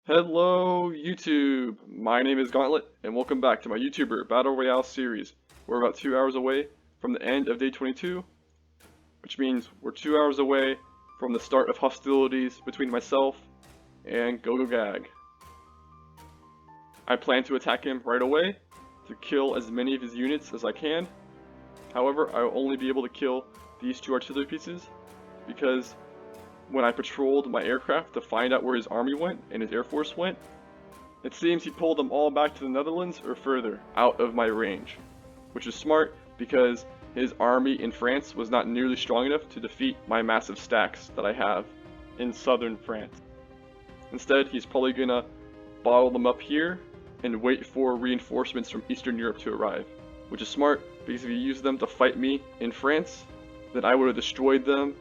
Hello YouTube! My name is Gauntlet and welcome back to my YouTuber Battle Royale series. We're about 2 hours away from the end of day 22, which means we're 2 hours away from the start of hostilities between myself and GoGoGag. I plan to attack him right away to kill as many of his units as I can. However, I will only be able to kill these 2 artillery pieces because when I patrolled my aircraft to find out where his army went and his air force went, it seems he pulled them all back to the Netherlands or further out of my range, which is smart because his army in France was not nearly strong enough to defeat my massive stacks that I have in southern France. Instead, he's probably gonna bottle them up here and wait for reinforcements from Eastern Europe to arrive, which is smart because if he used them to fight me in France, then I would have destroyed them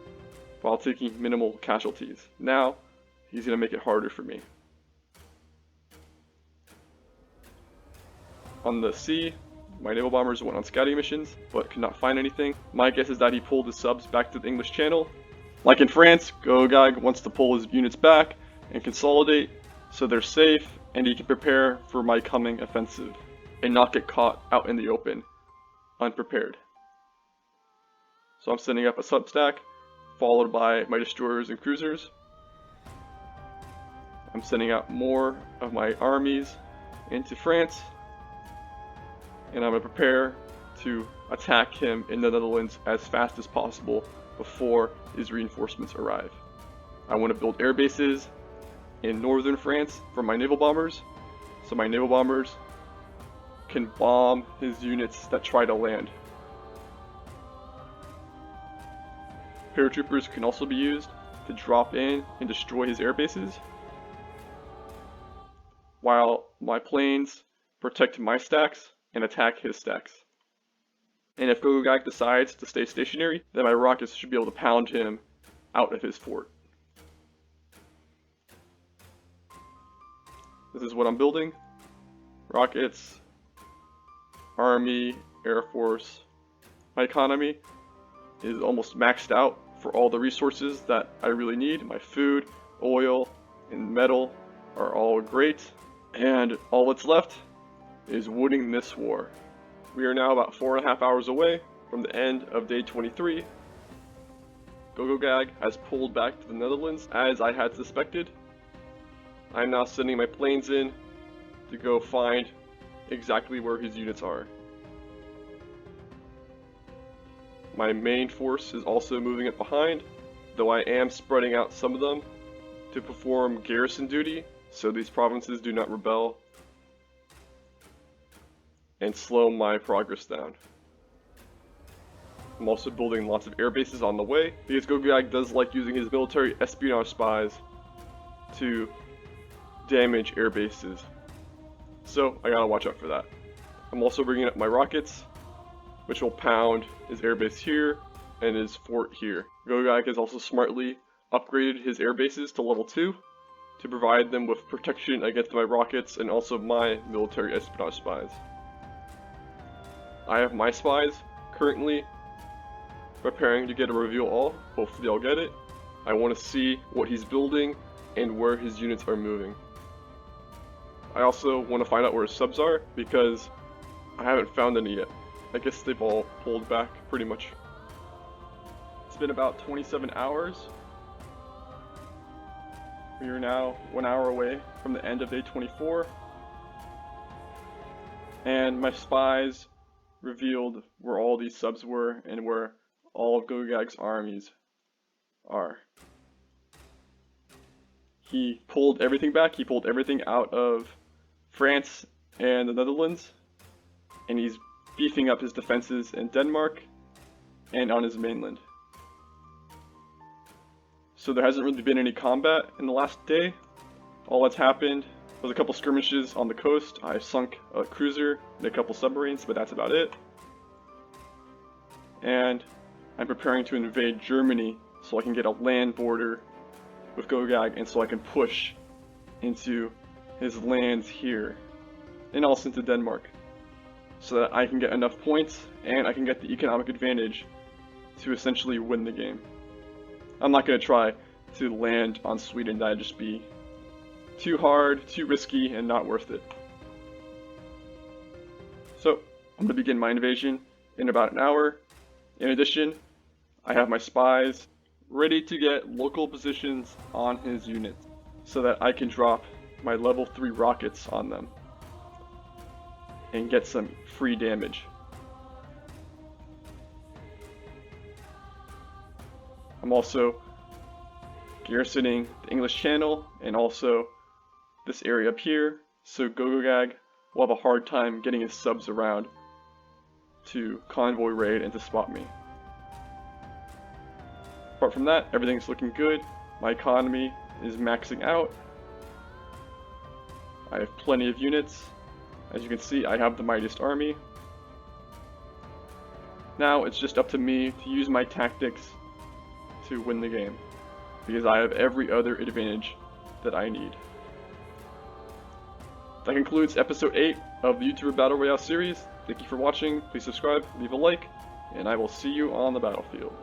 while taking minimal casualties. Now, he's going to make it harder for me. On the sea, my naval bombers went on scouting missions, but could not find anything. My guess is that he pulled his subs back to the English Channel. Like in France, GoGoGag wants to pull his units back and consolidate so they're safe and he can prepare for my coming offensive and not get caught out in the open, unprepared. So I'm setting up a substack followed by my destroyers and cruisers. I'm sending out more of my armies into France, and I'm going to prepare to attack him in the Netherlands as fast as possible before his reinforcements arrive. I want to build air bases in northern France for my naval bombers, so my naval bombers can bomb his units that try to land. Paratroopers can also be used to drop in and destroy his air bases, while my planes protect my stacks and attack his stacks. And if GoGoGag decides to stay stationary, then my rockets should be able to pound him out of his fort. This is what I'm building. Rockets, army, air force. My economy is almost maxed out for all the resources that I really need. My food, oil, and metal are all great, and all that's left is winning this war. We are now about 4.5 hours away from the end of day 23. GoGoGag has pulled back to the Netherlands as I had suspected. I'm now sending my planes in to go find exactly where his units are. My main force is also moving up behind, though I am spreading out some of them to perform garrison duty so these provinces do not rebel and slow my progress down. I'm also building lots of air bases on the way because GoGoGag does like using his military espionage spies to damage air bases, so I gotta watch out for that. I'm also bringing up my rockets, which will pound his airbase here and his fort here. GoGoGag has also smartly upgraded his air bases to level 2 to provide them with protection against my rockets and also my military espionage spies. I have my spies currently preparing to get a reveal all. Hopefully I'll get it. I want to see what he's building and where his units are moving. I also want to find out where his subs are because I haven't found any yet. I guess they've all pulled back pretty much. It's been about 27 hours. We are now 1 hour away from the end of day 24. And my spies revealed where all these subs were and where all of GoGoGag's armies are. He pulled everything back. He pulled everything out of France and the Netherlands. And he's beefing up his defenses in Denmark and on his mainland. So there hasn't really been any combat in the last day. All that's happened was a couple skirmishes on the coast. I sunk a cruiser and a couple submarines, but that's about it. And I'm preparing to invade Germany so I can get a land border with GoGoGag and so I can push into his lands here and also into Denmark, so that I can get enough points and I can get the economic advantage to essentially win the game. I'm not going to try to land on Sweden. That'd just be too hard, too risky, and not worth it. So, I'm going to begin my invasion in about an hour. In addition, I have my spies ready to get local positions on his units so that I can drop my level 3 rockets on them and get some free damage. I'm also garrisoning the English Channel and also this area up here, so Gogagag will have a hard time getting his subs around to convoy raid and to spot me. Apart from that, everything's looking good. My economy is maxing out. I have plenty of units. As you can see, I have the mightiest army. Now it's just up to me to use my tactics to win the game, because I have every other advantage that I need. That concludes episode 8 of the YouTuber Battle Royale series. Thank you for watching, please subscribe, leave a like, and I will see you on the battlefield.